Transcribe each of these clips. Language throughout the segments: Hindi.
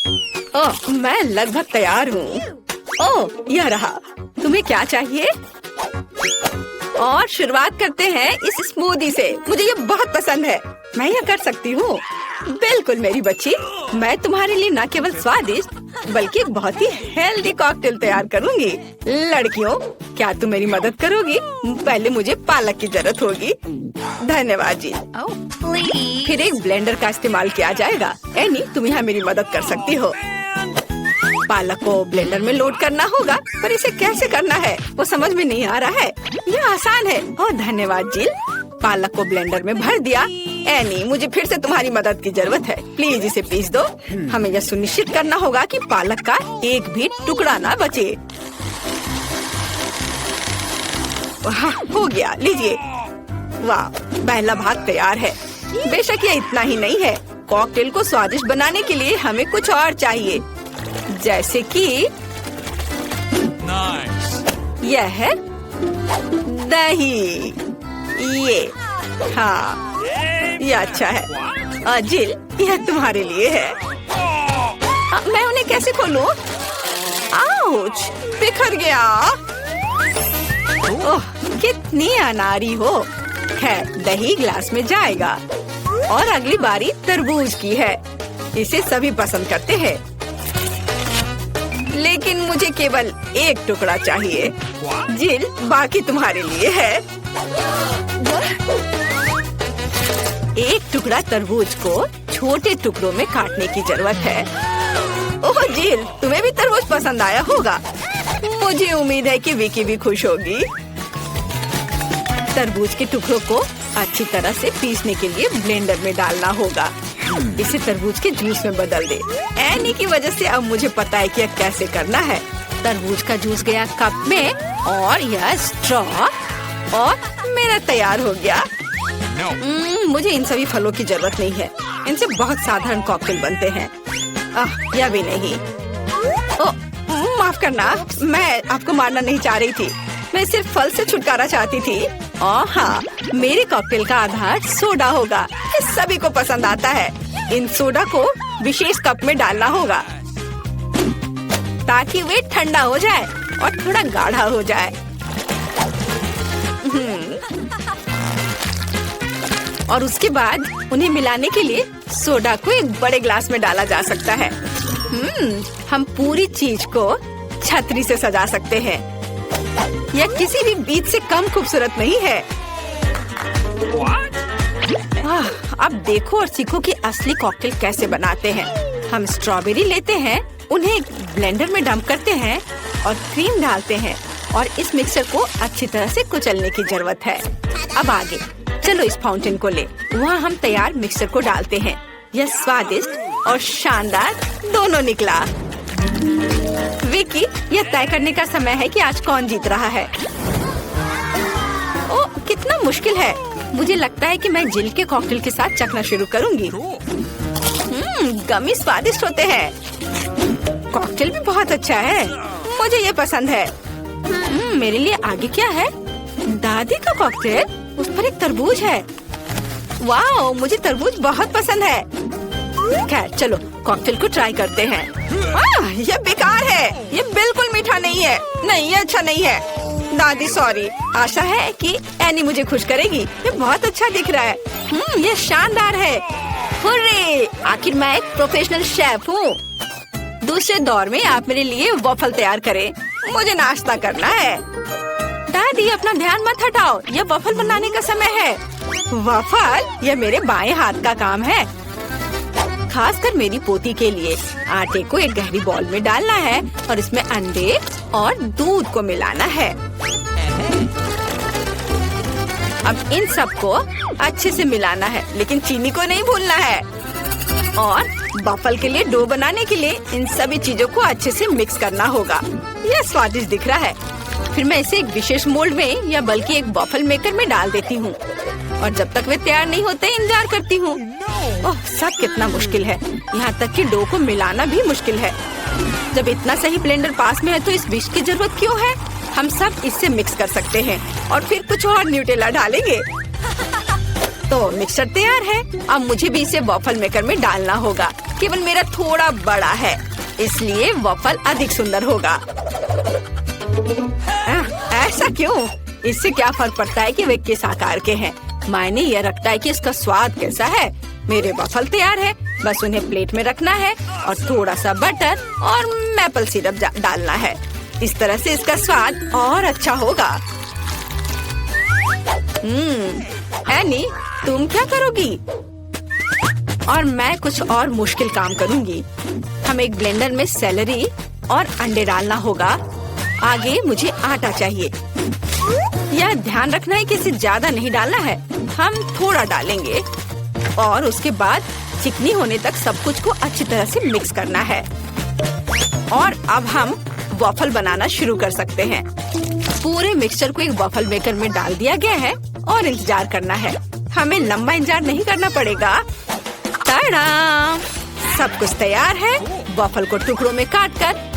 ओह, मैं लगभग तैयार हूँ। ओह, यह रहा। तुम्हें क्या चाहिए? और शुरुआत करते हैं इस स्मूदी से। मुझे ये बहुत पसंद है। मैं यह कर सकती हूँ। बिल्कुल मेरी बच्ची, मैं तुम्हारे लिए न केवल स्वादिष्ट बल्कि एक बहुत ही हेल्दी कॉकटेल तैयार करूँगी। लड़कियों, क्या तुम मेरी मदद करोगी? पहले मुझे पालक की जरूरत होगी। धन्यवाद जी। फिर एक ब्लेंडर का इस्तेमाल किया जाएगा। एनी, तुम यहाँ मेरी मदद कर सकती हो। पालक को ब्लेंडर में लोड करना होगा, पर इसे कैसे करना है वो समझ में नहीं आ रहा है। यह आसान है। ओह धन्यवाद जिल। पालक को ब्लेंडर में भर दिया। एनी, मुझे फिर से तुम्हारी मदद की जरूरत है। प्लीज इसे पीस दो। हमें यह सुनिश्चित करना होगा कि पालक का एक भी टुकड़ा ना बचे। हाँ, हो गया। लीजिए। वाह, पहला भाग तैयार है। बेशक ये इतना ही नहीं है। कॉकटेल को स्वादिष्ट बनाने के लिए हमें कुछ और चाहिए, जैसे कि यह है दही। ये हाँ, ये अच्छा है। जिल, यह तुम्हारे लिए है। मैं उन्हें कैसे खोलूं? आउच, बिखर गया। ओह, कितनी अनारी हो। खैर, दही ग्लास में जाएगा। और अगली बारी तरबूज की है। इसे सभी पसंद करते हैं, लेकिन मुझे केवल एक टुकड़ा चाहिए। जिल, बाकी तुम्हारे लिए है। एक टुकड़ा तरबूज को छोटे टुकड़ों में काटने की जरूरत है। ओह जिल, तुम्हें भी तरबूज पसंद आया होगा। मुझे उम्मीद है कि विकी भी खुश होगी। तरबूज के टुकड़ों को अच्छी तरह से पीसने के लिए ब्लेंडर में डालना होगा। इसे तरबूज के जूस में बदल दे। एनी की वजह से अब मुझे पता है कि यह कैसे करना है। तरबूज का जूस गया कप में और यह स्ट्रॉ और मेरा तैयार हो गया। मुझे इन सभी फलों की जरूरत नहीं है। इनसे बहुत साधारण कॉकटेल बनते हैं। यह भी नहीं। माफ करना, मैं आपको मारना नहीं चाह रही थी। मैं सिर्फ फल से छुटकारा चाहती थी। हाँ, मेरे कॉकटेल का आधार सोडा होगा। ये सभी को पसंद आता है। इन सोडा को विशेष कप में डालना होगा ताकि वे ठंडा हो जाए और थोड़ा गाढ़ा हो जाए। और उसके बाद उन्हें मिलाने के लिए सोडा को एक बड़े ग्लास में डाला जा सकता है। हम पूरी चीज को छतरी से सजा सकते हैं। यह किसी भी बीज से कम खूबसूरत नहीं है। अब देखो और सीखो कि असली कॉकटेल कैसे बनाते हैं। हम स्ट्रॉबेरी लेते हैं, उन्हें एक ब्लेंडर में डंप करते हैं और क्रीम डालते हैं और इस मिक्सर को अच्छी तरह से कुचलने की जरूरत है। अब आगे चलो इस फाउंटेन को ले। वहाँ हम तैयार मिक्सर को डालते हैं। यह स्वादिष्ट और शानदार दोनों निकला। विकी, यह तय करने का समय है कि आज कौन जीत रहा है। ओह, कितना मुश्किल है। मुझे लगता है कि मैं जिल के कॉकटेल के साथ चखना शुरू करूंगी। गमी स्वादिष्ट होते हैं। कॉकटेल भी बहुत अच्छा है। मुझे ये पसंद है। मेरे लिए आगे क्या है? दादी का कॉकटेल, उस पर एक तरबूज है। वाह, मुझे तरबूज बहुत पसंद है। खैर चलो कॉकटेल को ट्राई करते हैं। ये बेकार है। ये बिल्कुल मीठा नहीं है। नहीं, ये अच्छा नहीं है। दादी सॉरी। आशा है कि एनी मुझे खुश करेगी। ये बहुत अच्छा दिख रहा है। ये शानदार है। हुर्रे! आखिर मैं एक प्रोफेशनल शेफ हूँ। दूसरे दौर में आप मेरे लिए वॉफल तैयार करें। मुझे नाश्ता करना है। दादी, अपना ध्यान मत हटाओ। यह वॉफल बनाने का समय है। वॉफल? यह मेरे बाएं हाथ का काम है, खासकर मेरी पोती के लिए। आटे को एक गहरी बॉल में डालना है और इसमें अंडे और दूध को मिलाना है। अब इन सबको अच्छे से मिलाना है, लेकिन चीनी को नहीं भूलना है। और वॉफल के लिए डो बनाने के लिए इन सभी चीजों को अच्छे से मिक्स करना होगा। यह स्वादिष्ट दिख रहा है। फिर मैं इसे एक विशेष मोल्ड में या बल्कि एक वॉफल मेकर में डाल देती हूँ और जब तक वे तैयार नहीं होते इंतजार करती हूँ। ओह, सब कितना मुश्किल है। यहाँ तक कि डो को मिलाना भी मुश्किल है। जब इतना सही ब्लेंडर पास में है तो इस विश की जरूरत क्यों है? हम सब इससे मिक्स कर सकते हैं और फिर कुछ और न्यूटेला डालेंगे। तो मिक्सचर तैयार है। अब मुझे भी इसे वॉफल मेकर में डालना होगा। केवल मेरा थोड़ा बड़ा है, इसलिए वॉफल अधिक सुंदर होगा। ऐसा क्यों? इससे क्या फर्क पड़ता है कि वे किस आकार के हैं? मायने यह रखता है कि इसका स्वाद कैसा है। मेरे वॉफल तैयार है, बस उन्हें प्लेट में रखना है और थोड़ा सा बटर और मैपल सिरप डालना है। इस तरह से इसका स्वाद और अच्छा होगा। एनी, तुम क्या करोगी? और मैं कुछ और मुश्किल काम करूंगी। हम एक ब्लेंडर में सेलरी और अंडे डालना होगा। आगे मुझे आटा चाहिए। यह ध्यान रखना है कि इसे ज्यादा नहीं डालना है, हम थोड़ा डालेंगे और उसके बाद चिकनी होने तक सब कुछ को अच्छी तरह से मिक्स करना है। और अब हम वॉफल बनाना शुरू कर सकते हैं। पूरे मिक्सचर को एक वॉफल मेकर में डाल दिया गया है और इंतजार करना है। हमें लंबा इंतजार नहीं करना पड़ेगा। टाडा! सब कुछ तैयार है। वॉफल को टुकड़ों में काटकर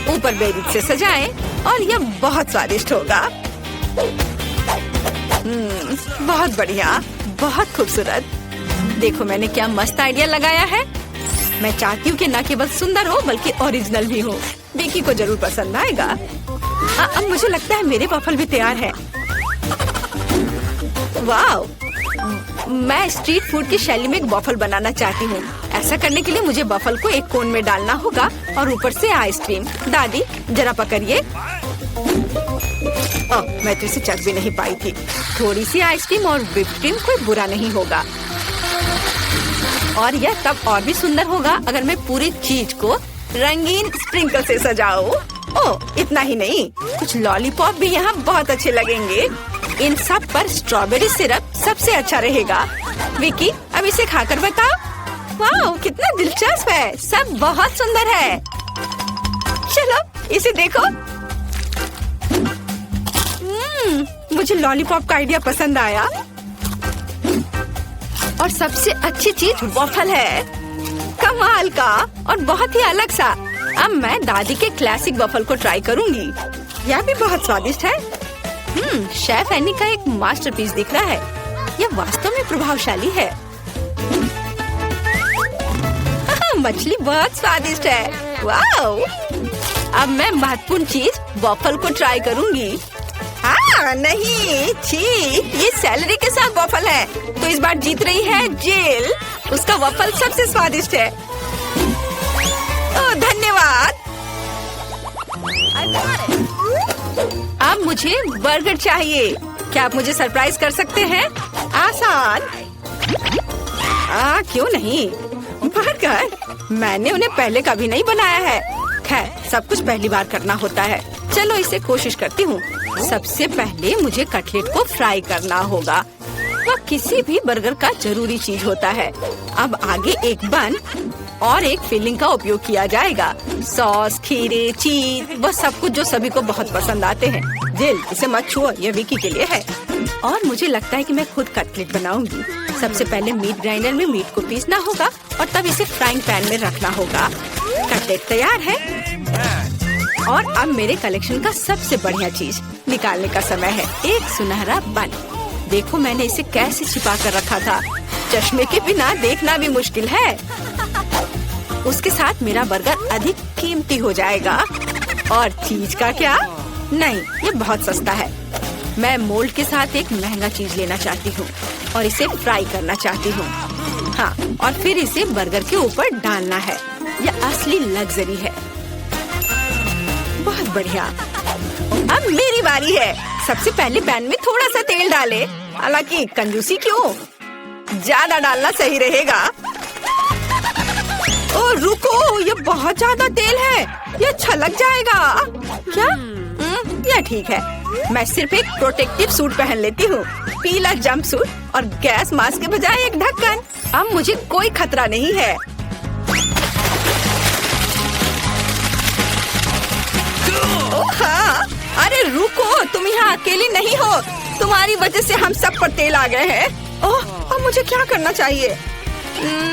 ऊपर बेरीज से सजाएं और यह बहुत स्वादिष्ट होगा। बहुत बढ़िया, बहुत खूबसूरत। देखो मैंने क्या मस्त आइडिया लगाया है। मैं चाहती हूँ कि न केवल सुंदर हो बल्कि ओरिजिनल भी हो। बेकी को जरूर पसंद आएगा। अब मुझे लगता है मेरे वॉफल भी तैयार है। वाव! मैं स्ट्रीट फूड की शैली में एक वॉफल बनाना चाहती हूँ। ऐसा करने के लिए मुझे वॉफल को एक कोन में डालना होगा और ऊपर से आइसक्रीम। दादी जरा पकड़िए। मैं तो इसे चख भी नहीं पाई थी। थोड़ी सी आइसक्रीम और व्हिप्ड क्रीम कोई बुरा नहीं होगा। और यह तब और भी सुंदर होगा अगर मैं पूरी चीज को रंगीन स्प्रिंकल से सजाऊं। इतना ही नहीं, कुछ लॉलीपॉप भी यहाँ बहुत अच्छे लगेंगे। इन सब पर स्ट्रॉबेरी सिरप सबसे अच्छा रहेगा। विकी, अब इसे खाकर बताओ। वाह, कितना दिलचस्प है। सब बहुत सुंदर है। चलो इसे देखो। मुझे लॉलीपॉप का आइडिया पसंद आया। और सबसे अच्छी चीज वॉफल है। कमाल का और बहुत ही अलग सा। अब मैं दादी के क्लासिक वॉफल को ट्राई करूंगी। यह भी बहुत स्वादिष्ट है। शेफ एनी का एक मास्टरपीस दिख रहा है। यह वास्तव में प्रभावशाली है। मछली बहुत स्वादिष्ट है। वाओ! अब मैं महत्वपूर्ण चीज वॉफल को ट्राई करूंगी। नहीं, छी, ये सेलरी के साथ वॉफल है। तो इस बार जीत रही है जिल। उसका वॉफल सबसे स्वादिष्ट है। धन्यवाद। अब मुझे बर्गर चाहिए। क्या आप मुझे सरप्राइज कर सकते हैं? आसान। क्यों नहीं? बर्गर, मैंने उन्हें पहले कभी नहीं बनाया है। खैर, सब कुछ पहली बार करना होता है। चलो इसे कोशिश करती हूँ। सबसे पहले मुझे कटलेट को फ्राई करना होगा। वह किसी भी बर्गर का जरूरी चीज होता है। अब आगे एक बन और एक फिलिंग का उपयोग किया जाएगा। सॉस, खीरे, चीज, वह सब कुछ जो सभी को बहुत पसंद आते हैं। जिल, इसे मत छुओ, यह विकी के लिए है। और मुझे लगता है कि मैं खुद कटलेट बनाऊंगी। सबसे पहले मीट ग्राइंडर में मीट को पीसना होगा और तब इसे फ्राइंग पैन में रखना होगा। कटलेट तैयार है। और अब मेरे कलेक्शन का सबसे बढ़िया चीज निकालने का समय है। एक सुनहरा बन। देखो मैंने इसे कैसे छिपा कर रखा था। चश्मे के बिना देखना भी मुश्किल है। उसके साथ मेरा बर्गर अधिक कीमती हो जाएगा। और चीज का क्या? नहीं, ये बहुत सस्ता है। मैं मोल्ड के साथ एक महंगा चीज लेना चाहती हूँ और इसे फ्राई करना चाहती हूँ। हाँ, और फिर इसे बर्गर के ऊपर डालना है। यह असली लग्जरी है। बहुत बढ़िया। अब मेरी बारी है। सबसे पहले पैन में थोड़ा सा तेल डालें। हालांकि कंजूसी क्यों? ज्यादा डालना सही रहेगा। रुको, ये बहुत ज्यादा तेल है। ये छलक जाएगा। क्या? यह ठीक है। मैं सिर्फ एक प्रोटेक्टिव सूट पहन लेती हूँ। पीला जंप सूट और गैस मास्क के बजाय एक ढक्कन। अब मुझे कोई खतरा नहीं है। हाँ, अरे रुको, तुम यहाँ अकेली नहीं हो। तुम्हारी वजह से हम सब पर तेल आ गए हैं। अब मुझे क्या करना चाहिए?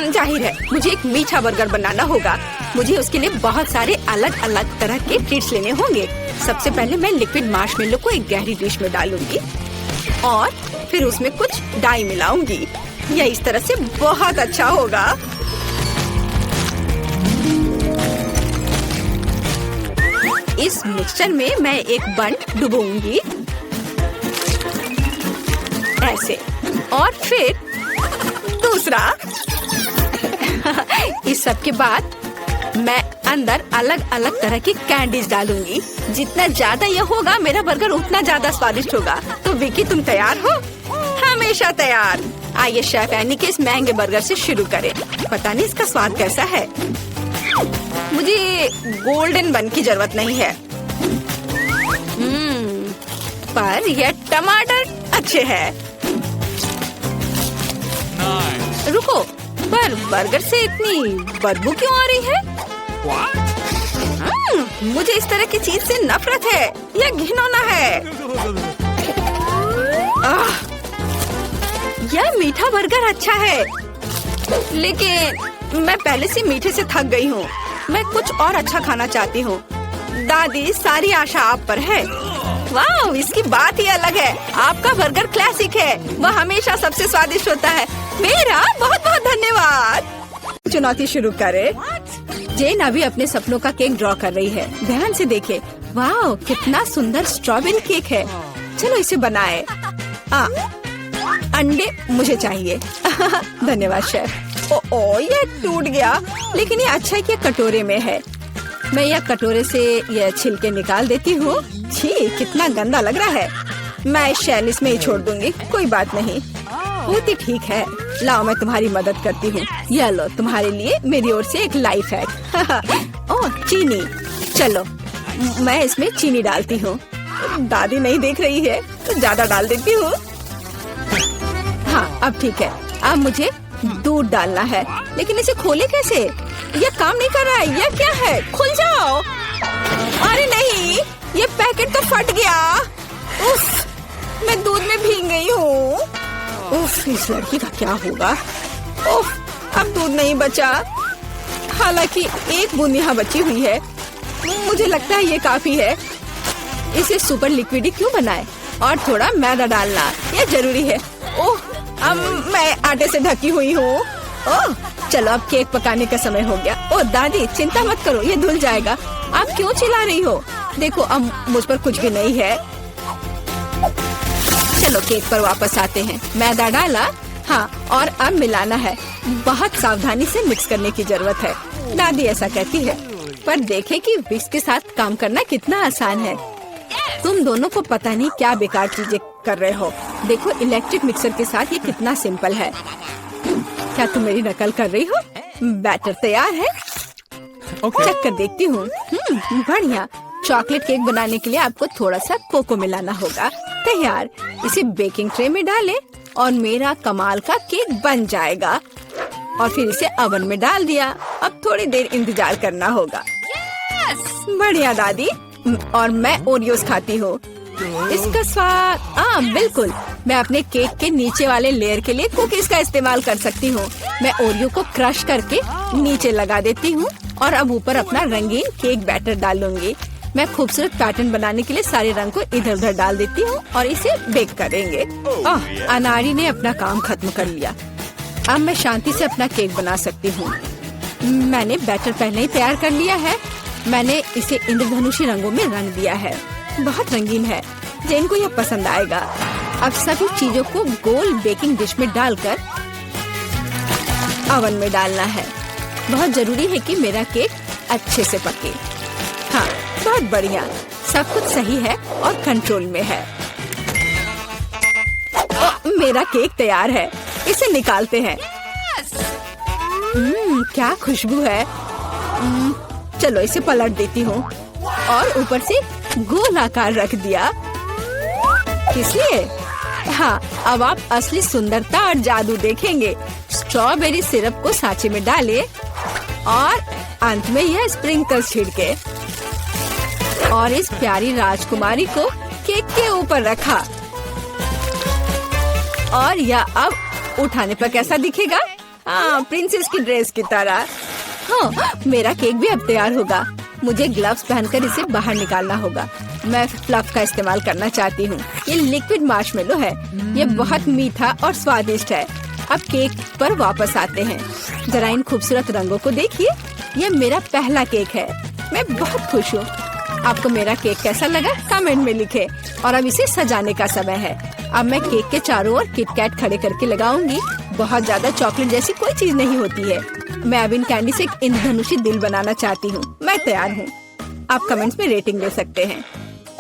जाहिर है मुझे एक मीठा बर्गर बनाना होगा। मुझे उसके लिए बहुत सारे अलग अलग तरह के ट्रीट्स लेने होंगे। सबसे पहले मैं लिक्विड मार्शमेलो को एक गहरी डिश में डालूंगी और फिर उसमें कुछ डाई मिलाऊंगी। यह इस तरह से बहुत अच्छा होगा। इस मिक्सचर में मैं एक बन डुबोऊंगी ऐसे, और फिर दूसरा। इस सब के बाद मैं अंदर अलग अलग तरह की कैंडीज डालूंगी। जितना ज्यादा ये होगा मेरा बर्गर उतना ज्यादा स्वादिष्ट होगा। तो विकी, तुम तैयार हो? हमेशा तैयार। आइए शेफ एनी के इस महंगे बर्गर से शुरू करें। पता नहीं इसका स्वाद कैसा है। मुझे गोल्डन बन की जरूरत नहीं है, पर यह टमाटर अच्छे हैं। रुको, पर बर्गर से इतनी बदबू क्यों आ रही है? मुझे इस तरह की चीज से नफरत है। यह घिनौना है। यह मीठा बर्गर अच्छा है, लेकिन मैं पहले से मीठे से थक गई हूँ। मैं कुछ और अच्छा खाना चाहती हूँ। दादी, सारी आशा आप पर है। वाह, इसकी बात ही अलग है। आपका बर्गर क्लासिक है, वह हमेशा सबसे स्वादिष्ट होता है। मेरा बहुत बहुत धन्यवाद। चुनौती शुरू करे। जेन अभी अपने सपनों का केक ड्रॉ कर रही है। ध्यान से देखे। वाह, कितना सुंदर स्ट्रॉबेरी केक है। चलो इसे बनाए। अंडे मुझे चाहिए। धन्यवाद शेफ। ओ, यह टूट गया, लेकिन ये अच्छा है कि कटोरे में है। मैं यह कटोरे से यह छिलके निकाल देती हूँ। छी, कितना गंदा लग रहा है। मैं इस शैल इसमें ही छोड़ दूंगी। कोई बात नहीं, बहुत ही ठीक है। लाओ, मैं तुम्हारी मदद करती हूँ। यह लो, तुम्हारे लिए मेरी ओर से एक लाइफ हैक। ओह, चीनी। चलो, मैं इसमें चीनी डालती हूँ। दादी नहीं देख रही है तो ज्यादा डाल देती हूँ। हाँ, अब ठीक है। अब मुझे दूध डालना है, लेकिन इसे खोले कैसे? यह काम नहीं कर रहा है। यह क्या है? खुल जाओ। अरे नहीं, ये पैकेट तो फट गया। उफ, मैं दूध में भीग गई हूँ। उफ, इस लड़की का क्या होगा? उफ, अब दूध नहीं बचा। हालांकि एक बूंद यहाँ बची हुई है। मुझे लगता है ये काफी है। इसे सुपर लिक्विड क्यों बनाए? और थोड़ा मैदा डालना, यह जरूरी है। ओह, अब मैं आटे से ढकी हुई हूँ। ओह, चलो अब केक पकाने का समय हो गया। ओह दादी, चिंता मत करो, ये धुल जाएगा। आप क्यों चिल्ला रही हो? देखो, अब मुझ पर कुछ भी नहीं है। चलो केक पर वापस आते हैं। मैदा डाला, हाँ, और अब मिलाना है। बहुत सावधानी से मिक्स करने की जरूरत है। दादी ऐसा कहती है, पर देखें कि विस्क के साथ काम करना कितना आसान है। तुम दोनों को पता नहीं क्या बेकार चीजें कर रहे हो। देखो, इलेक्ट्रिक मिक्सर के साथ ये कितना सिंपल है। क्या तुम मेरी नकल कर रही हो? बैटर तैयार है। चेक कर देखती हूँ। बढ़िया। चॉकलेट केक बनाने के लिए आपको थोड़ा सा कोको मिलाना होगा। तैयार। इसे बेकिंग ट्रे में डालें और मेरा कमाल का केक बन जाएगा। और फिर इसे ओवन में डाल दिया। अब थोड़ी देर इंतजार करना होगा। बढ़िया दादी। और मैं ओरियोस खाती हूँ। इसका स्वाद, बिल्कुल। मैं अपने केक के नीचे वाले लेयर के लिए कुकीज का इस्तेमाल कर सकती हूँ। मैं ओरियो को क्रश करके नीचे लगा देती हूँ और अब ऊपर अपना रंगीन केक बैटर डालूंगी। मैं खूबसूरत पैटर्न बनाने के लिए सारे रंग को इधर उधर डाल देती हूँ और इसे बेक करेंगे। अनाड़ी ने अपना काम खत्म कर लिया। अब मैं शांति से अपना केक बना सकती हूँ। मैंने बैटर पहले ही तैयार कर लिया है। मैंने इसे इंद्रधनुषी रंगों में रंग दिया है। बहुत रंगीन है, जिनको यह पसंद आएगा। अब सभी चीजों को गोल बेकिंग डिश में डालकर ओवन में डालना है। बहुत जरूरी है कि मेरा केक अच्छे से पके। हाँ, बहुत बढ़िया। सब कुछ सही है और कंट्रोल में है। मेरा केक तैयार है। इसे निकालते हैं। क्या खुशबू है। चलो इसे पलट देती हूँ और ऊपर से गोल आकार रख दिया। इसलिए हाँ, अब आप असली सुंदरता और जादू देखेंगे। स्ट्रॉबेरी सिरप को सांचे में डालें और अंत में यह स्प्रिंकल छिड़के और इस प्यारी राजकुमारी को केक के ऊपर रखा। और यह अब उठाने पर कैसा दिखेगा? हाँ, प्रिंसेस की ड्रेस की तरह। हाँ, मेरा केक भी अब तैयार होगा। मुझे ग्लव्स पहनकर इसे बाहर निकालना होगा। मैं फ्लफ का इस्तेमाल करना चाहती हूँ। ये लिक्विड मार्शमेलो है। ये बहुत मीठा और स्वादिष्ट है। अब केक पर वापस आते हैं। जरा इन खूबसूरत रंगों को देखिए। ये मेरा पहला केक है। मैं बहुत खुश हूँ। आपको मेरा केक कैसा लगा कमेंट में लिखे। और अब इसे सजाने का समय है। अब मैं केक के चारों ओर किटकैट खड़े करके लगाऊंगी। बहुत ज्यादा चॉकलेट जैसी कोई चीज नहीं होती है। मैं अब इन कैंडी से एक इंद्रधनुषी दिल बनाना चाहती हूँ। मैं तैयार हूँ। आप कमेंट्स में रेटिंग दे सकते हैं।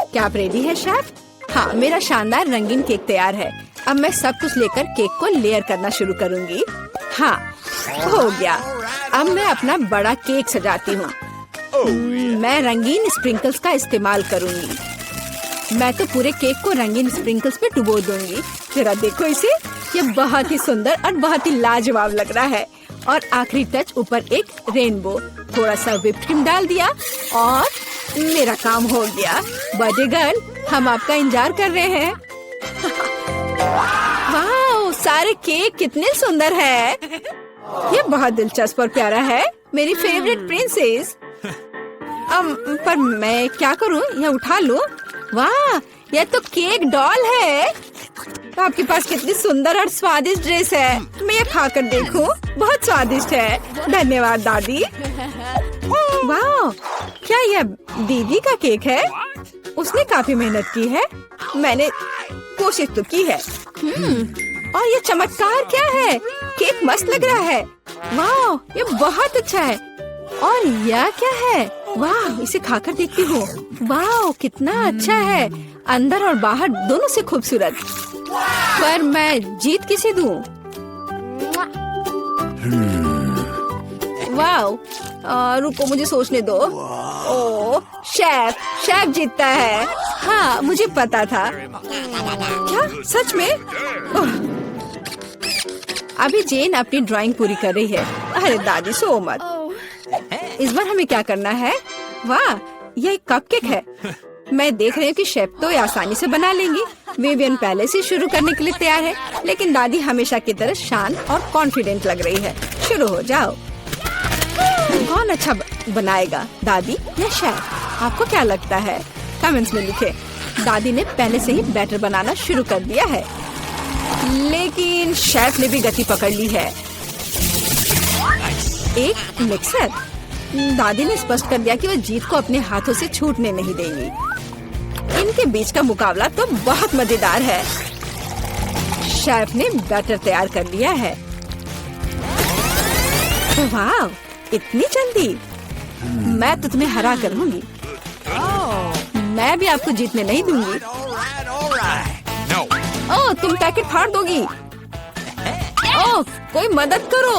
क्या आप रेडी है शेफ? हाँ, मेरा शानदार रंगीन केक तैयार है। अब मैं सब कुछ लेकर केक को लेयर करना शुरू करूँगी। हाँ, हो गया। अब मैं अपना बड़ा केक सजाती हूँ। मैं रंगीन स्प्रिंकल्स का इस्तेमाल करूँगी। मैं तो पूरे केक को रंगीन स्प्रिंकल्स पे डुबो दूंगी। जरा देखो इसे, ये बहुत ही सुंदर और बहुत ही लाजवाब लग रहा है। और आखिरी टच ऊपर एक रेनबो, थोड़ा सा व्हिप्ड क्रीम डाल दिया और मेरा काम हो गया। बर्थडे गर्ल, हम आपका इंतजार कर रहे हैं। वाह, सारे केक कितने सुंदर है। ये बहुत दिलचस्प और प्यारा है। मेरी फेवरेट प्रिंसेस। पर मैं क्या करूं? ये उठा लूं? वाह, यह तो केक डॉल है। आपके पास कितनी सुंदर और स्वादिष्ट ड्रेस है। मैं ये खाकर देखूं? बहुत स्वादिष्ट है। धन्यवाद दादी। वाह, क्या यह दीदी का केक है? उसने काफी मेहनत की है। मैंने कोशिश तो की है। और ये चमत्कार क्या है? केक मस्त लग रहा है। वाह, ये बहुत अच्छा है। और यह क्या है? वाह, इसे खाकर देखती हूँ। वाह, कितना अच्छा है। अंदर और बाहर दोनों से खूबसूरत। पर मैं जीत किसे दूँ? वाह, रुको मुझे सोचने दो। ओह, शेफ जीतता है। हाँ, मुझे पता था। क्या सच में? अभी जेन अपनी ड्राइंग पूरी कर रही है। अरे दादी, सो मत। इस बार हमें क्या करना है? वाह, यह एक कपकेक है। मैं देख रही हूँ कि शेफ तो ये आसानी से बना लेंगी। विवियन पहले से शुरू करने के लिए तैयार है, लेकिन दादी हमेशा की तरह शांत और कॉन्फिडेंट लग रही है। शुरू हो जाओ। कौन अच्छा बनाएगा, दादी या शेफ? आपको क्या लगता है? कमेंट्स में लिखे। दादी ने पहले से ही बैटर बनाना शुरू कर दिया है, लेकिन शेफ ने भी गति पकड़ ली है। एक मिक्सर। दादी ने स्पष्ट कर दिया कि वो जीत को अपने हाथों से छूटने नहीं देंगी। इनके बीच का मुकाबला तो बहुत मजेदार है। शेफ ने बैटर तैयार कर लिया है। वाह, इतनी जल्दी? मैं तो तुम्हें हरा कर लूंगी। मैं भी आपको जीतने नहीं दूंगी। ओह, तुम पैकेट फाड़ दोगी। ओह, कोई मदद करो।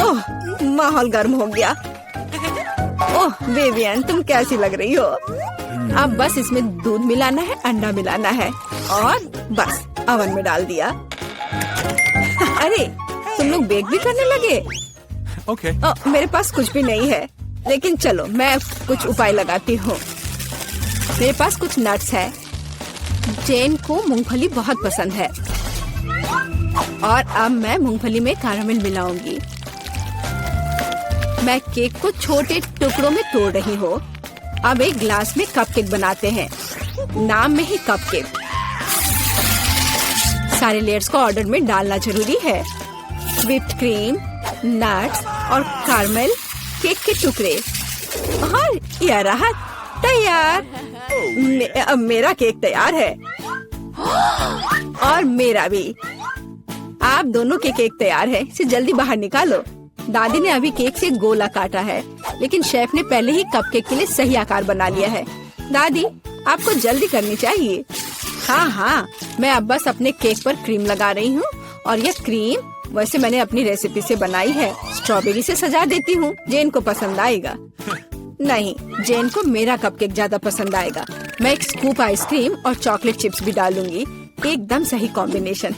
ओह, माहौल गर्म हो गया। ओह विवियन, तुम कैसी लग रही हो? अब बस इसमें दूध मिलाना है, अंडा मिलाना है और बस ओवन में डाल दिया। अरे, तुम लोग बेक भी करने लगे? ओके। मेरे पास कुछ भी नहीं है, लेकिन चलो मैं कुछ उपाय लगाती हूँ। मेरे पास कुछ नट्स है। जेन को मूंगफली बहुत पसंद है और अब मैं मूंगफली में कैरामेल मिलाऊंगी। मैं केक को छोटे टुकड़ों में तोड़ रही हूँ। अब एक ग्लास में कपकेक बनाते हैं। नाम में ही कपकेक। सारे लेयर्स को ऑर्डर में डालना जरूरी है। व्हिप्ड क्रीम, नट्स और कैरामेल, केक के टुकड़े और यह रहा तैयार। अब मेरा केक तैयार है और मेरा भी। आप दोनों के केक तैयार है। इसे जल्दी बाहर निकालो। दादी ने अभी केक से गोला काटा है, लेकिन शेफ ने पहले ही कपकेक के लिए सही आकार बना लिया है। दादी, आपको जल्दी करनी चाहिए। हाँ, मैं अब बस अपने केक पर क्रीम लगा रही हूँ और यह क्रीम वैसे मैंने अपनी रेसिपी से बनाई है। स्ट्रॉबेरी से सजा देती हूँ। जेन को पसंद आएगा। नहीं, जेन को मेरा कपकेक ज्यादा पसंद आएगा। मैं एक स्कूप आइसक्रीम और चॉकलेट चिप्स भी डालूंगी। एकदम सही कॉम्बिनेशन।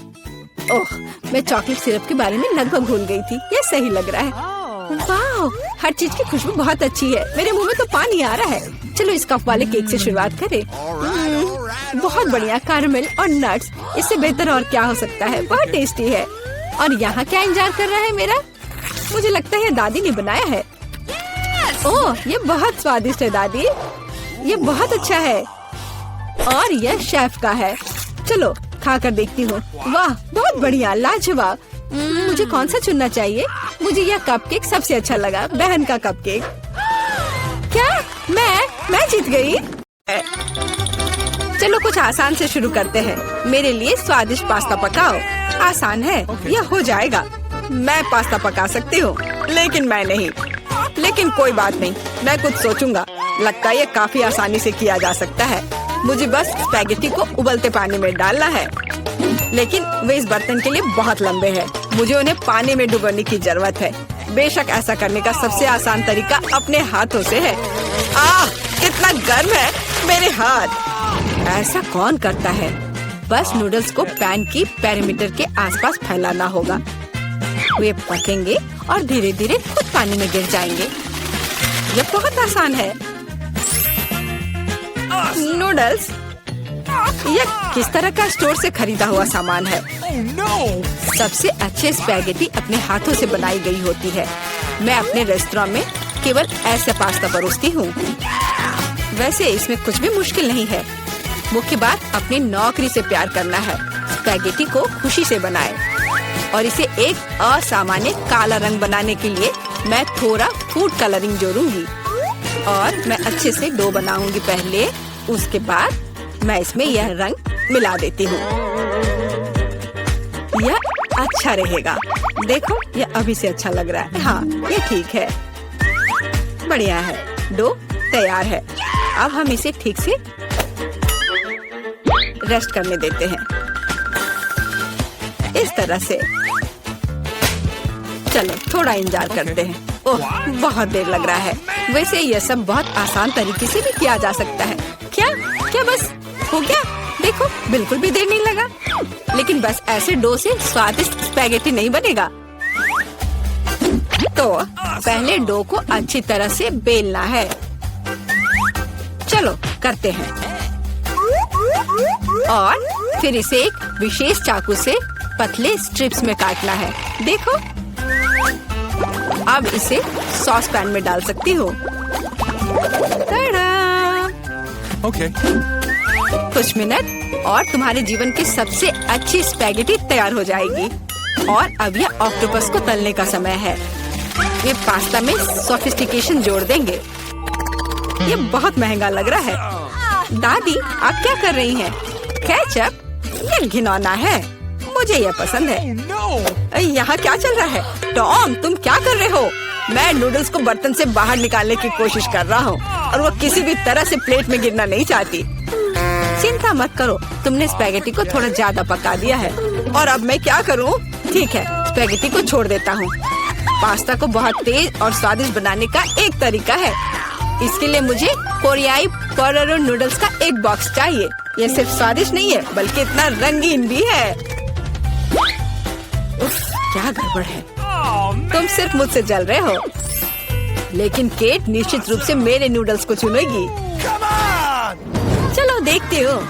ओह, मैं चॉकलेट सिरप के बारे में लगभग भूल गई थी। ये सही लग रहा है। वाह, हर चीज की खुशबू बहुत अच्छी है। मेरे मुंह में तो पानी आ रहा है। चलो इस कप वाले केक से शुरुआत करें। बहुत बढ़िया, कैरामेल और नट्स। इससे बेहतर और क्या हो सकता है? बहुत टेस्टी है। और यहाँ क्या इंतजार कर रहा है मेरा? मुझे लगता है दादी ने बनाया है। ओह, ये बहुत स्वादिष्ट है दादी। ये बहुत अच्छा है और यह शेफ का है। चलो खाकर देखती हूँ। वाह, बहुत बढ़िया, लाजवाब। मुझे कौन सा चुनना चाहिए? मुझे यह कपकेक सबसे अच्छा लगा, बहन का कपकेक। क्या मैं? मैं जीत गई। चलो कुछ आसान से शुरू करते हैं। मेरे लिए स्वादिष्ट पास्ता पकाओ। आसान है, यह हो जाएगा। मैं पास्ता पका सकती हूँ, लेकिन मैं नहीं। लेकिन कोई बात नहीं, मैं कुछ सोचूंगा। लगता है ये काफी आसानी से किया जा सकता है। मुझे बस स्पैगेटी को उबलते पानी में डालना है, लेकिन वे इस बर्तन के लिए बहुत लंबे हैं। मुझे उन्हें पानी में डुबोने की जरूरत है। बेशक ऐसा करने का सबसे आसान तरीका अपने हाथों से है। कितना गर्म है मेरे हाथ। ऐसा कौन करता है? बस नूडल्स को पैन की पेरीमीटर के आसपास फैलाना होगा। वे पकेंगे और धीरे धीरे खुद पानी में गिर जाएंगे। यह बहुत आसान है। नूडल्स यह किस तरह का स्टोर से खरीदा हुआ सामान है। सबसे अच्छे स्पैगेटी अपने हाथों से बनाई गई होती है। मैं अपने रेस्टोरेंट में केवल ऐसा पास्ता परोसती हूँ। वैसे इसमें कुछ भी मुश्किल नहीं है। मुख्य बात अपनी नौकरी से प्यार करना है। स्पैगेटी को खुशी से बनाएं और इसे एक असामान्य काला रंग बनाने के लिए मैं थोड़ा फूड कलरिंग जोड़ूंगी और मैं अच्छे से डो बनाऊंगी पहले। उसके बाद मैं इसमें यह रंग मिला देती हूँ। यह अच्छा रहेगा। देखो, यह अभी से अच्छा लग रहा है। हाँ, ये ठीक है। बढ़िया है। डो तैयार है। अब हम इसे ठीक से रेस्ट करने देते हैं, इस तरह से। चलो थोड़ा इंतजार करते हैं। ओह, बहुत देर लग रहा है। वैसे यह सब बहुत आसान तरीके से भी किया जा सकता है। क्या बस हो गया? देखो, बिल्कुल भी देर नहीं लगा। लेकिन बस ऐसे डो से स्वादिष्ट स्पैगेटी नहीं बनेगा। तो पहले डो को अच्छी तरह से बेलना है। चलो करते हैं। और फिर इसे एक विशेष चाकू से पतले स्ट्रिप्स में काटना है। देखो, अब इसे सॉस पैन में डाल सकती हूँ। Okay. कुछ मिनट और तुम्हारे जीवन की सबसे अच्छी स्पैगेटी तैयार हो जाएगी। और अब यह ऑक्टोपस को तलने का समय है। ये पास्ता में सोफिस्टिकेशन जोड़ देंगे। ये बहुत महंगा लग रहा है। दादी, आप क्या कर रही हैं? केचप? ये घिनौना है। मुझे यह पसंद है। यहाँ क्या चल रहा है? टॉम, तुम क्या कर रहे हो? मैं नूडल्स को बर्तन से बाहर निकालने की कोशिश कर रहा हूँ और वो किसी भी तरह से प्लेट में गिरना नहीं चाहती। चिंता मत करो, तुमने स्पैगेटी को थोड़ा ज्यादा पका दिया है। और अब मैं क्या करूँ? ठीक है, स्पैगेटी को छोड़ देता हूँ। पास्ता को बहुत तेज और स्वादिष्ट बनाने का एक तरीका है। इसके लिए मुझे कोरियाई पोरोरो नूडल्स का एक बॉक्स चाहिए। ये सिर्फ स्वादिष्ट नहीं है, बल्कि इतना रंगीन भी है। उफ, क्या गड़बड़ है। तुम सिर्फ मुझसे जल रहे हो। लेकिन केट निश्चित रूप से मेरे नूडल्स को चुनेगी। चलो देखती हूँ।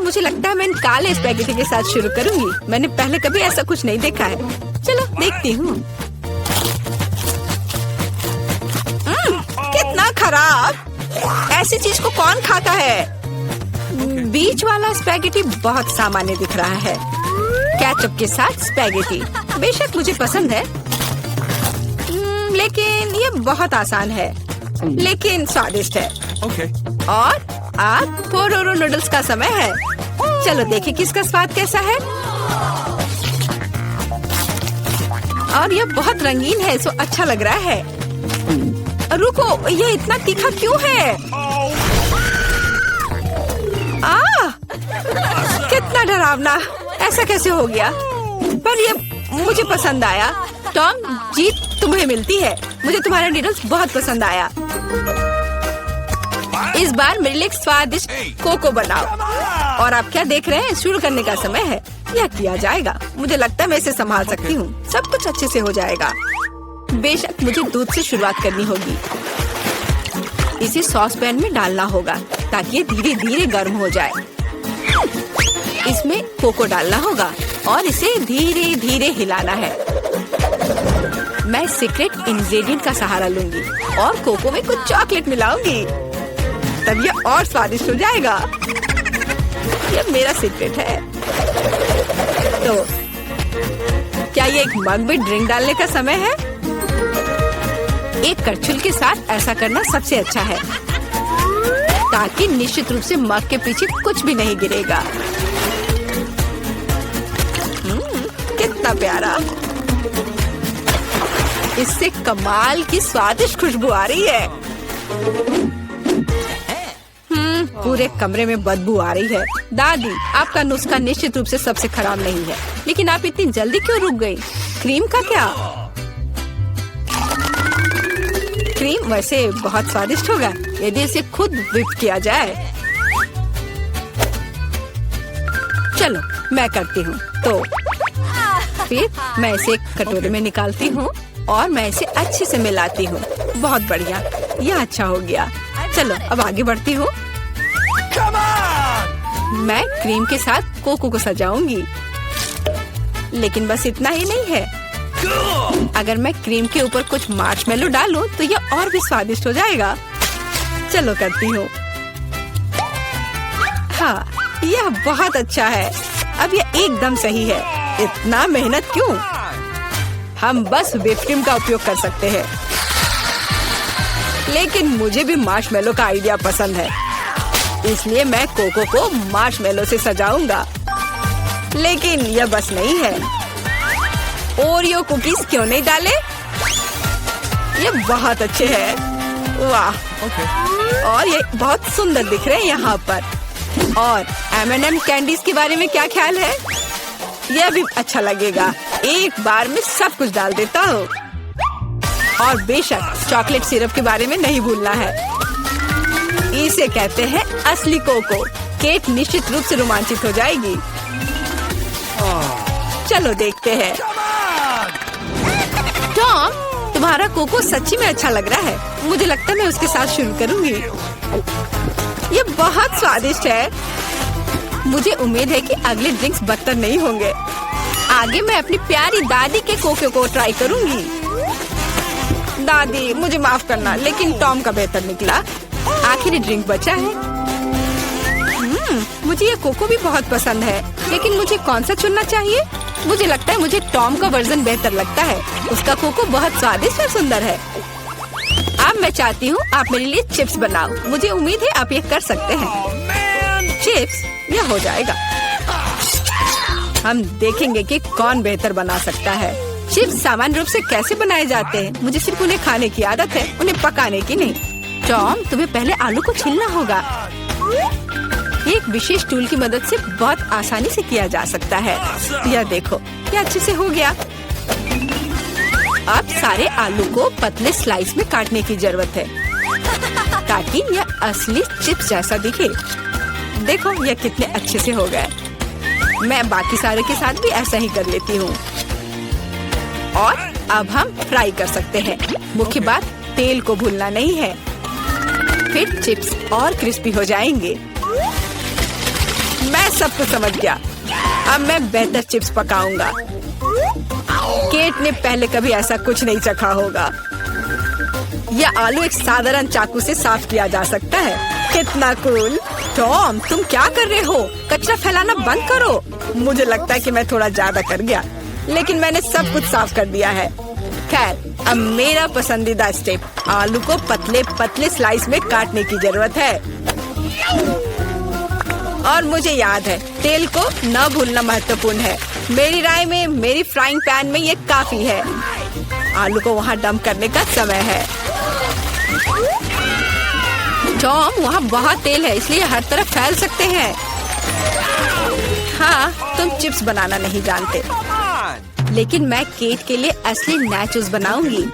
मुझे लगता है मैं काले स्पैगेटी के साथ शुरू करूँगी। मैंने पहले कभी ऐसा कुछ नहीं देखा है। चलो देखती हूँ। कितना खराब! ऐसी चीज को कौन खाता है? बीच वाला स्पैगेटी बहुत सामान्य दिख रहा है। केचप के साथ स्पैगेटी बेशक मुझे पसंद है, लेकिन ये बहुत आसान है, लेकिन स्वादिष्ट है। और अब पोरोरो नूडल्स का समय है। चलो देखें किसका स्वाद कैसा है। और ये बहुत रंगीन है, सो अच्छा लग रहा है। रुको, ये इतना तीखा क्यों है? कितना डरावना! ऐसा कैसे हो गया? पर ये मुझे पसंद आया। टॉम, जीत तुम्हें मिलती है। मुझे तुम्हारा नूडल्स बहुत पसंद आया। इस बार मेरे लिए स्वादिष्ट कोको बनाओ। और आप क्या देख रहे हैं? शुरू करने का समय है। यह किया जाएगा। मुझे लगता है मैं इसे संभाल सकती हूँ। सब कुछ अच्छे से हो जाएगा। बेशक मुझे दूध से शुरुआत करनी होगी। इसे सॉस पैन में डालना होगा ताकि ये धीरे धीरे गर्म हो जाए। इसमें कोको डालना होगा और इसे धीरे धीरे हिलाना है। मैं सीक्रेट इंग्रेडिएंट का सहारा लूंगी और कोको में कुछ चॉकलेट मिलाऊंगी, तब ये और स्वादिष्ट हो जाएगा। ये मेरा सीक्रेट है। तो क्या ये एक मग में ड्रिंक डालने का समय है? एक करछुल के साथ ऐसा करना सबसे अच्छा है। ताकि निश्चित रूप से मग के पीछे कुछ भी नहीं गिरेगा। कितना प्यारा, इससे कमाल की स्वादिष्ट खुशबू आ रही है। पूरे कमरे में बदबू आ रही है। दादी, आपका नुस्खा निश्चित रूप से सबसे खराब नहीं है, लेकिन आप इतनी जल्दी क्यों रुक गई? क्रीम का क्या? क्रीम वैसे बहुत स्वादिष्ट होगा यदि इसे खुद व्हिप किया जाए। चलो मैं करती हूँ। तो फिर मैं इसे एक कटोरे में निकालती हूँ और मैं इसे अच्छे से मिलाती हूँ। बहुत बढ़िया, यह अच्छा हो गया। चलो अब आगे बढ़ती हूँ। मैं क्रीम के साथ कोको को सजाऊंगी, लेकिन बस इतना ही नहीं है। अगर मैं क्रीम के ऊपर कुछ मार्शमेलो डालूं तो यह और भी स्वादिष्ट हो जाएगा। चलो करती हूँ। हाँ, यह बहुत अच्छा है। अब यह एकदम सही है। इतना मेहनत क्यों? हम बस व्हिप क्रीम का उपयोग कर सकते हैं। लेकिन मुझे भी मार्शमेलो का आइडिया पसंद है, इसलिए मैं कोको को मार्शमेलो से सजाऊंगा। लेकिन यह बस नहीं है। ओरियो कुकीज क्यों नहीं डाले? ये बहुत अच्छे हैं। वाह, और ये बहुत सुंदर दिख रहे हैं यहाँ पर। और M&M कैंडीज के बारे में क्या ख्याल है? यह भी अच्छा लगेगा। एक बार में सब कुछ डाल देता हूँ। और बेशक चॉकलेट सिरप के बारे में नहीं भूलना है। इसे कहते हैं असली कोको। केट निश्चित रूप से रोमांचित हो जाएगी। चलो देखते हैं। टॉम, तुम्हारा कोको सच्ची में अच्छा लग रहा है। मुझे लगता है मैं उसके साथ शुरू करूंगी। ये बहुत स्वादिष्ट है। मुझे उम्मीद है कि अगले ड्रिंक्स बदतर नहीं होंगे। आगे मैं अपनी प्यारी दादी के कोको को ट्राई करूंगी। दादी, मुझे माफ करना, लेकिन टॉम का बेहतर निकला। आखिरी ड्रिंक बचा है। मुझे ये कोको भी बहुत पसंद है, लेकिन मुझे कौन सा चुनना चाहिए? मुझे लगता है मुझे टॉम का वर्जन बेहतर लगता है। उसका कोको बहुत स्वादिष्ट और सुंदर है। अब मैं चाहती हूँ आप मेरे लिए चिप्स बनाओ। मुझे उम्मीद है आप ये कर सकते हैं। चिप्स, यह हो जाएगा। हम देखेंगे कि कौन बेहतर बना सकता है। चिप्स सामान्य रूप से कैसे बनाए जाते हैं? मुझे सिर्फ उन्हें खाने की आदत है, उन्हें पकाने की नहीं। टॉम, तुम्हें पहले आलू को छीलना होगा। एक विशेष टूल की मदद से बहुत आसानी से किया जा सकता है। यह देखो, यह अच्छे से हो गया। अब सारे आलू को पतले स्लाइस में काटने की जरूरत है, ताकि यह असली चिप्स जैसा दिखे। देखो यह कितने अच्छे से हो गए। मैं बाकी सारे के साथ भी ऐसा ही कर लेती हूँ। और अब हम फ्राई कर सकते हैं। मुख्य बात, तेल को भूलना नहीं है। फिर चिप्स और क्रिस्पी हो जाएंगे। मैं सब कुछ समझ गया। अब मैं बेहतर चिप्स पकाऊंगा। केट ने पहले कभी ऐसा कुछ नहीं चखा होगा। यह आलू एक साधारण चाकू से साफ किया जा सकता है। कितना कूल। टॉम, तुम क्या कर रहे हो? कचरा फैलाना बंद करो। मुझे लगता है कि मैं थोड़ा ज्यादा कर गया, लेकिन मैंने सब कुछ साफ कर दिया है। खैर, अब मेरा पसंदीदा स्टेप, आलू को पतले पतले स्लाइस में काटने की जरूरत है। और मुझे याद है, तेल को न भूलना महत्वपूर्ण है। मेरी राय में मेरी फ्राइंग पैन में ये काफी है। आलू को वहाँ डंप करने का समय है। टॉम, वहाँ बहुत तेल है, इसलिए हर तरफ फैल सकते हैं। हाँ, तुम चिप्स बनाना नहीं जानते, लेकिन मैं केट के लिए असली नाचोस बनाऊंगी।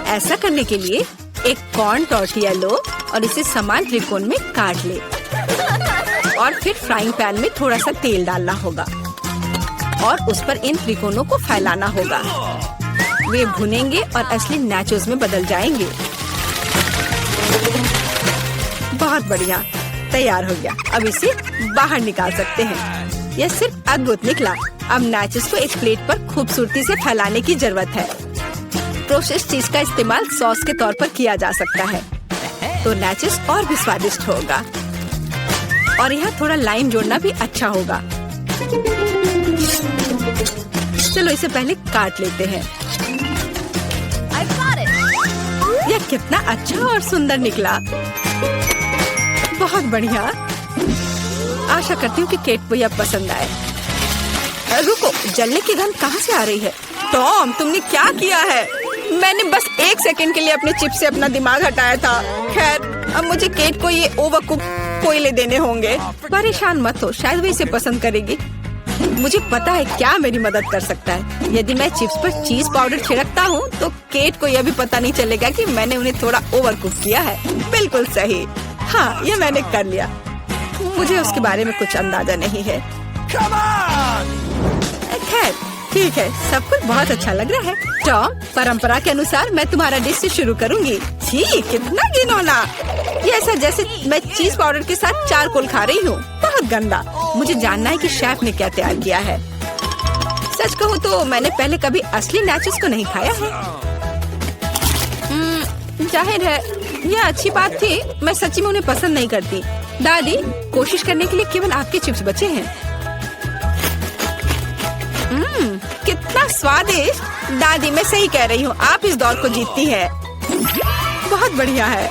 ऐसा करने के लिए एक कॉर्न टॉर्टिया लो और इसे समान त्रिकोण में काट ले। और फिर फ्राइंग पैन में थोड़ा सा तेल डालना होगा और उस पर इन त्रिकोणों को फैलाना होगा। वे भुनेंगे और असली नाचोस में बदल जाएंगे। बहुत बढ़िया, तैयार हो गया। अब इसे बाहर निकाल सकते हैं। यह सिर्फ अद्भुत निकला। अब नाचोस को एक प्लेट पर खूबसूरती से फैलाने की जरूरत है। प्रोसेस्ड चीज का इस्तेमाल सॉस के तौर पर किया जा सकता है, तो नाचोस और भी स्वादिष्ट होगा। और यहाँ थोड़ा लाइम जोड़ना भी अच्छा होगा। चलो इसे पहले काट लेते हैं। यह कितना अच्छा और सुंदर निकला। बहुत बढ़िया। आशा करती हूँ कि केट को यह पसंद आए। रुको, जलने की गंध कहाँ से आ रही है? टॉम, तुमने क्या किया है? मैंने बस 1 सेकंड के लिए अपने चिप से अपना दिमाग हटाया था। खैर, अब मुझे केट को ये ओवरकुक कोयले देने होंगे। परेशान मत हो, शायद वो इसे पसंद करेगी। मुझे पता है क्या मेरी मदद कर सकता है। यदि मैं चिप्स पर चीज पाउडर छिड़कता हूँ तो केट को यह भी पता नहीं चलेगा कि मैंने उन्हें थोड़ा ओवरकुक किया है। बिल्कुल सही। हाँ, ये मैंने कर लिया। मुझे उसके बारे में कुछ अंदाजा नहीं है। खैर, ठीक है, सब कुछ बहुत अच्छा लग रहा है। टॉम, परंपरा के अनुसार मैं तुम्हारा डिश से शुरू करूंगी। छी, कितना घिनौना। ये ऐसा जैसे मैं चीज पाउडर के साथ चारकोल खा रही हूँ। बहुत गंदा। मुझे जानना है कि शेफ ने क्या तैयार किया है। सच कहूँ तो मैंने पहले कभी असली नाचोस को नहीं खाया है। जाहिर है यह अच्छी बात थी। मैं सच्ची में उन्हें पसंद नहीं करती। दादी, कोशिश करने के लिए केवल आपके चिप्स बचे हैं। कितना स्वादिष्ट। दादी, मैं सही कह रही हूँ, आप इस दौर को जीतती है। बहुत बढ़िया है।